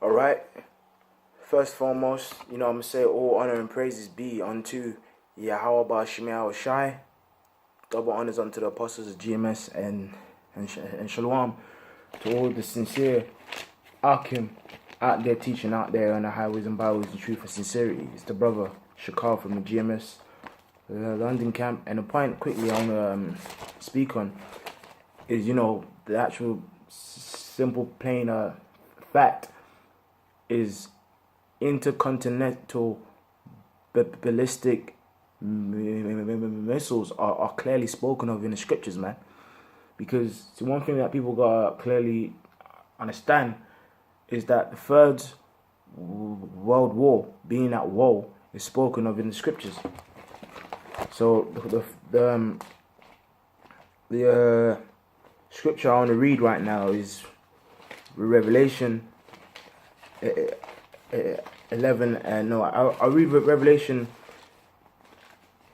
Alright, first and foremost, I'm going to say all honor and praises be unto Yahweh Shemel Shai. Double honors unto the apostles of GMS and Shalom to all the sincere Akim out there teaching out there on the highways and byways the truth and sincerity. It's the brother Shakar from the GMS London camp. And the point quickly I want to speak on is, the actual simple plain fact is intercontinental ballistic missiles are clearly spoken of in the scriptures, man. Because the one thing that people gotta clearly understand is that the Third World War, being at war, is spoken of in the scriptures. So the scripture I want to read right now is Revelation 11, and I'll read Revelation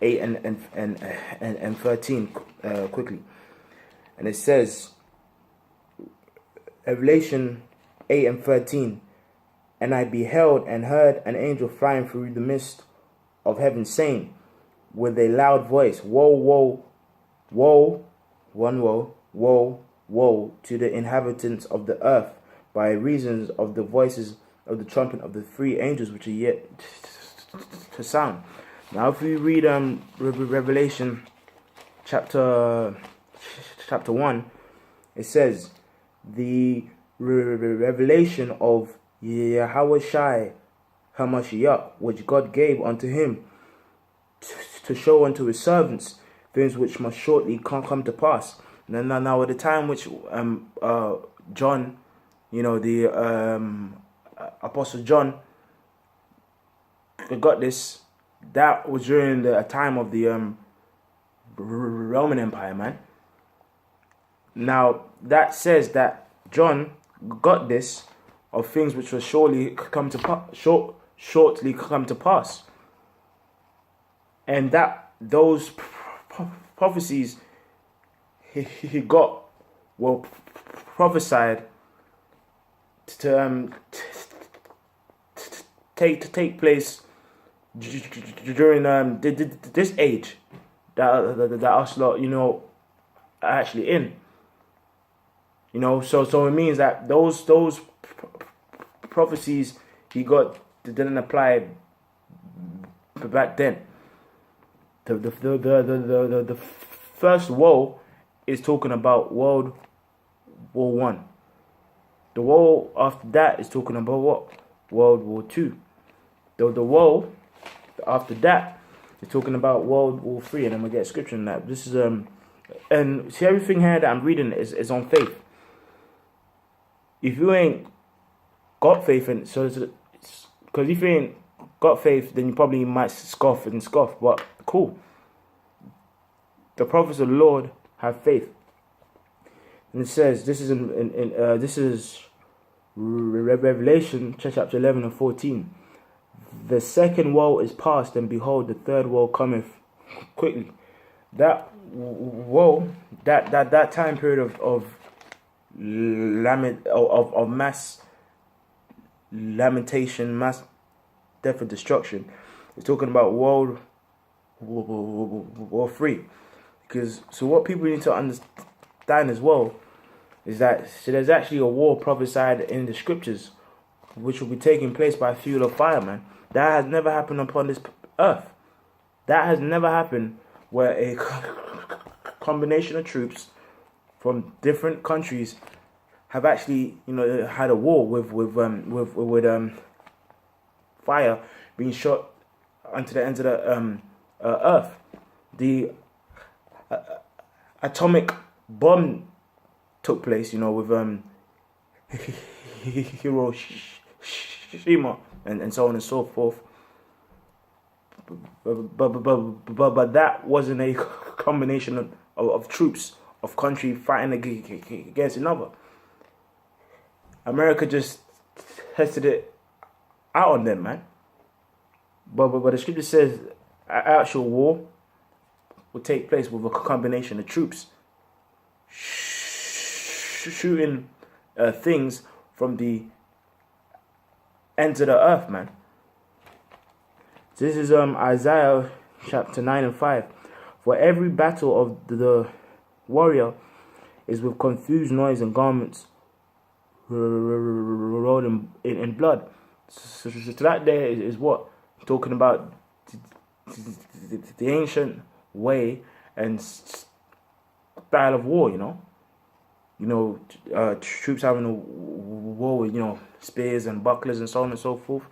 8 and 13 quickly. And it says, Revelation 8 and 13, and I beheld and heard an angel flying through the midst of heaven, saying with a loud voice, Woe, woe, woe, one woe, woe, woe to the inhabitants of the earth, by reasons of the voices of the trumpet of the three angels which are yet to sound. Now, if we read Revelation chapter 1, it says, the revelation of Yahweh Shai HaMashiach, which God gave unto him to show unto his servants things which must shortly come to pass. Now at the time which John, the Apostle John got this, that was during the time of the Roman Empire, man. Now that says that John got this of things which will shortly come to pass, and that those prophecies he got were prophesied to take place during this age that us lot are actually in. So it means that those prophecies he got didn't apply back then. The first woe is talking about World War One. The woe after that is talking about what? World War Two. The woe after that is talking about World War Three, and I'm gonna get scripture on that. This is and see, everything here that I'm reading is on faith. If you ain't got faith, and because if you ain't got faith, then you probably might scoff. But cool. The prophets of the Lord have faith, and it says this is this is Revelation chapter 11 and 14. The second woe is past, and behold, the third woe cometh quickly. That woe, that time period of mass lamentation, mass death and destruction, is talking about World War III. Because so what people need to understand as well is that there's actually a war prophesied in the scriptures which will be taking place by fuel of fire, man. That has never happened upon this earth. That has never happened where a combination of troops from different countries have actually, had a war with fire being shot onto the ends of the earth. The atomic bomb took place, with Hiroshima and so on and so forth. But that wasn't a combination of troops of country fighting against another. America just tested it out on them, man. But the scripture says an actual war will take place with a combination of troops shooting things from the enter the earth, man. This is Isaiah chapter 9 and 5. For every battle of the warrior is with confused noise and garments rolled in blood. So that there is what? Talking about the ancient way and style of war, troops having a war with, spears and bucklers and so on and so forth.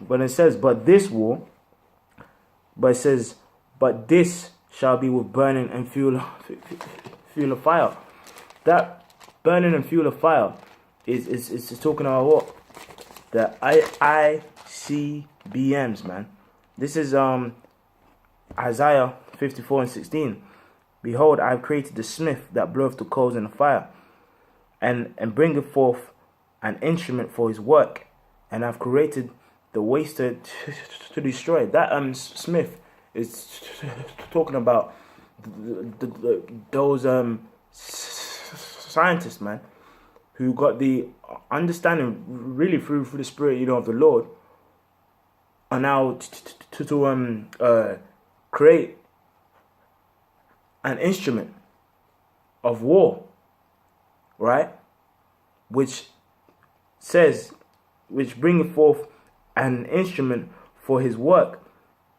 But it says, but this shall be with burning and fuel of fire. That burning and fuel of fire is talking about what? The ICBMs, man. This is Isaiah 54 and 16. Behold, I have created the smith that bloweth the coals in the fire, and bringeth forth an instrument for his work, and I've created the waster to destroy. That smith is talking about those scientists, man, who got the understanding really through the Spirit, of the Lord, are now to create an instrument of war, right? Which bringeth forth an instrument for his work,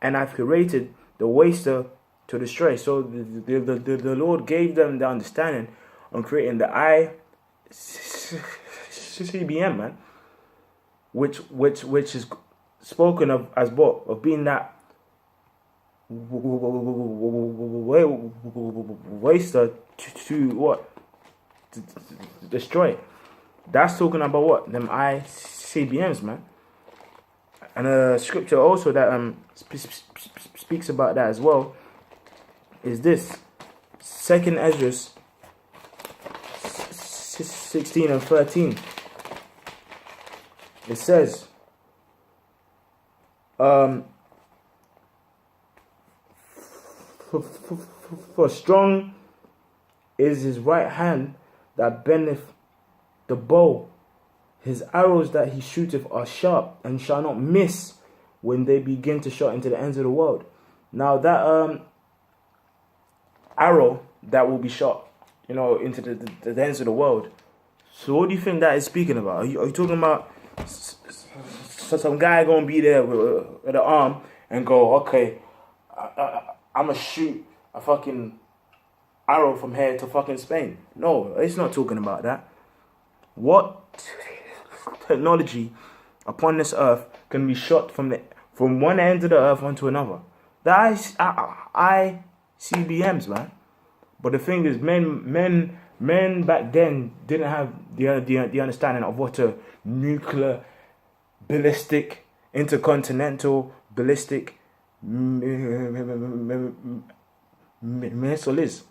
and I've created the waster to destroy. So the Lord gave them the understanding on creating the ICBM, man, which is spoken of as what? Of being that waster to what? To destroy. That's talking about what? Them ICBMs, man. And a scripture also that speaks about that as well is this. 2nd Ezra 16 and 13. It says, for strong is his right hand that bendeth the bow. His arrows that he shooteth are sharp, and shall not miss when they begin to shot into the ends of the world. Now that arrow that will be shot, into the ends of the world. So what do you think that is speaking about? Are you talking about some guy gonna be there with an arm and go, okay, I'm gonna shoot a fucking arrow from here to fucking Spain? No, it's not talking about that. What technology upon this earth can be shot from one end of the earth onto another? The ICBMs, man. But the thing is, men back then didn't have the understanding of what a nuclear, ballistic, intercontinental, ballistic missile is.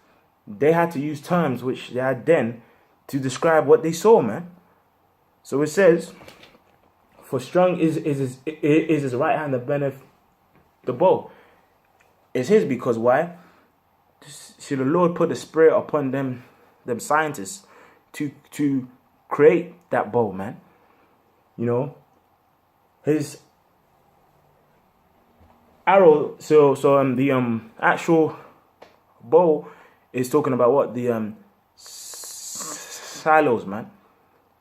They had to use terms which they had then to describe what they saw, man. So it says, for strong is his right hand that bendeth the bow. It's his because why? See, the Lord put the Spirit upon them scientists to create that bow, man. His arrow. So the actual bow is talking about what? The silos, man.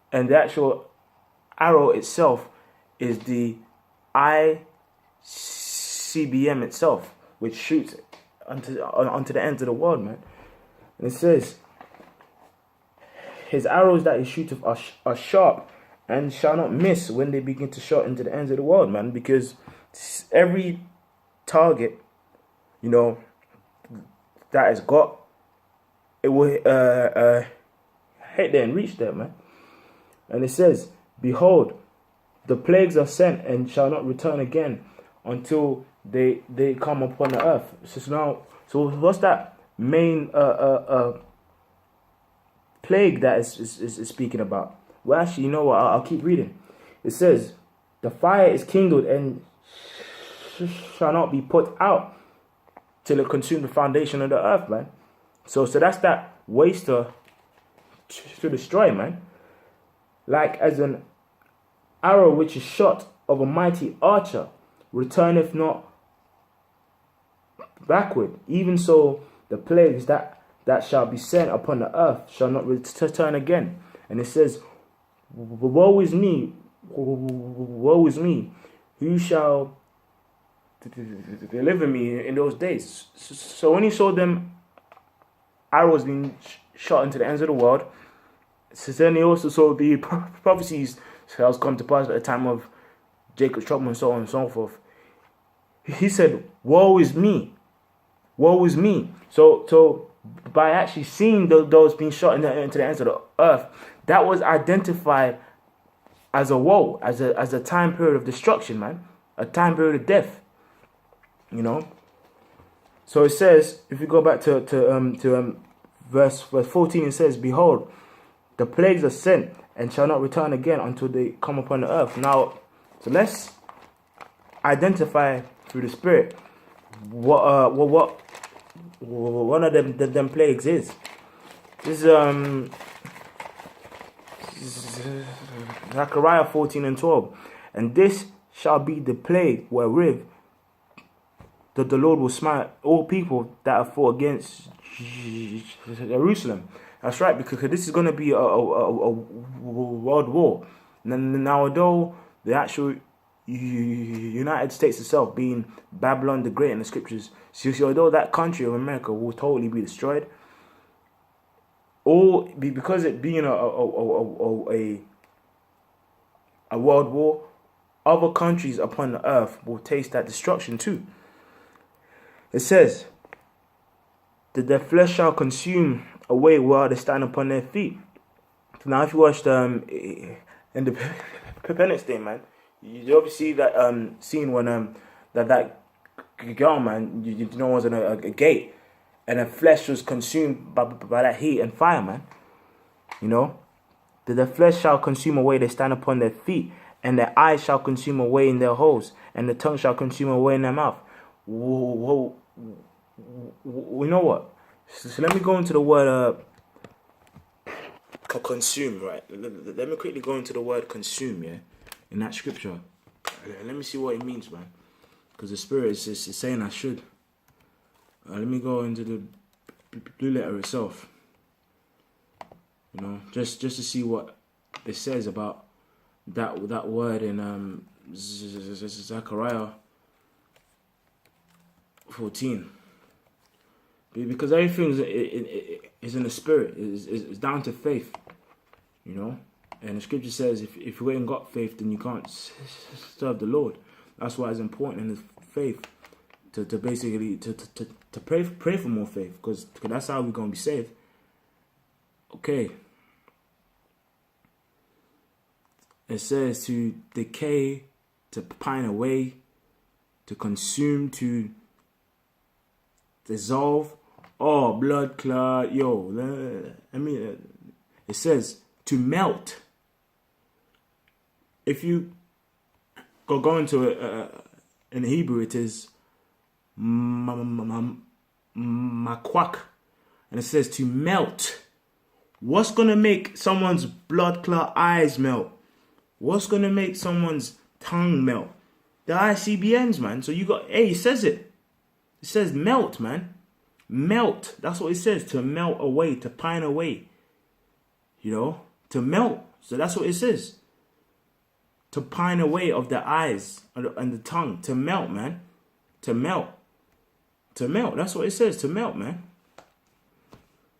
And the actual arrow itself is the ICBM itself, which shoots onto the ends of the world, man. And it says, his arrows that he shooteth are sharp, and shall not miss when they begin to shot into the ends of the world, man. Because every target, that has got, it will hit there and reach there, man. And it says, behold, the plagues are sent and shall not return again until they come upon the earth. So what's that main plague that is speaking about? Well, actually, you know what? I'll keep reading. It says, the fire is kindled and shall not be put out till it consume the foundation of the earth, man. So that's that waster to destroy, man. Like as an arrow which is shot of a mighty archer returneth not backward. Even so, the plagues that shall be sent upon the earth shall not return again. And it says, woe is me, who shall deliver me in those days? So when he saw them arrows being shot into the ends of the world, so then he also saw the prophecies that was come to pass at the time of Jacob's trouble and so on and so forth. He said, woe is me, woe is me. So by actually seeing those being shot into the ends of the earth, that was identified as a woe, as a time period of destruction, man, a time period of death. You know. So it says, if you go back to verse 14, it says, behold, the plagues are sent and shall not return again until they come upon the earth. Now, so let's identify through the Spirit what one of them plagues is. This is Zechariah 14:12, and this shall be the plague wherewith that the Lord will smite all people that have fought against Jerusalem. That's right, because this is going to be a world war. Now, although the actual United States itself being Babylon the Great in the scriptures, so although that country of America will totally be destroyed, because it being a world war, other countries upon the earth will taste that destruction too. It says that their flesh shall consume away while they stand upon their feet. Now, if you watched Independence Day, man, you obviously see that scene when that girl, man, you know, was in a gate, and her flesh was consumed by that heat and fire, man. You know, that their flesh shall consume away, they stand upon their feet, and their eyes shall consume away in their holes, and the tongue shall consume away in their mouth. Whoa. You know what? So let me go into the word consume, right? Let me quickly go into the word consume, yeah, in that scripture. Let me see what it means, man, because the Spirit is saying I should. Let me go into the blue letter itself. You know, just to see what it says about that word in Zechariah 14. Because everything is in the Spirit, is down to faith, you know. And the scripture says if you ain't got faith, then you can't serve the Lord. That's why it's important in the faith to basically to pray for more faith, because that's how we're gonna be saved. Okay. It says to decay, to pine away, to consume, to dissolve. Oh, blood clot, yo. I mean, it says to melt. If you go into it in Hebrew, it is makwak, and it says to melt. What's gonna make someone's blood clot eyes melt? What's gonna make someone's tongue melt? The ICBMs, man. So you got, hey, it says it. It says melt, man. Melt. That's what it says. To melt away, to pine away. You know, to melt. So that's what it says. To pine away of the eyes and the tongue. To melt, man. To melt. To melt. That's what it says. To melt, man.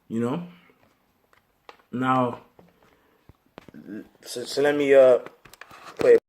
You know. Now, so let me put it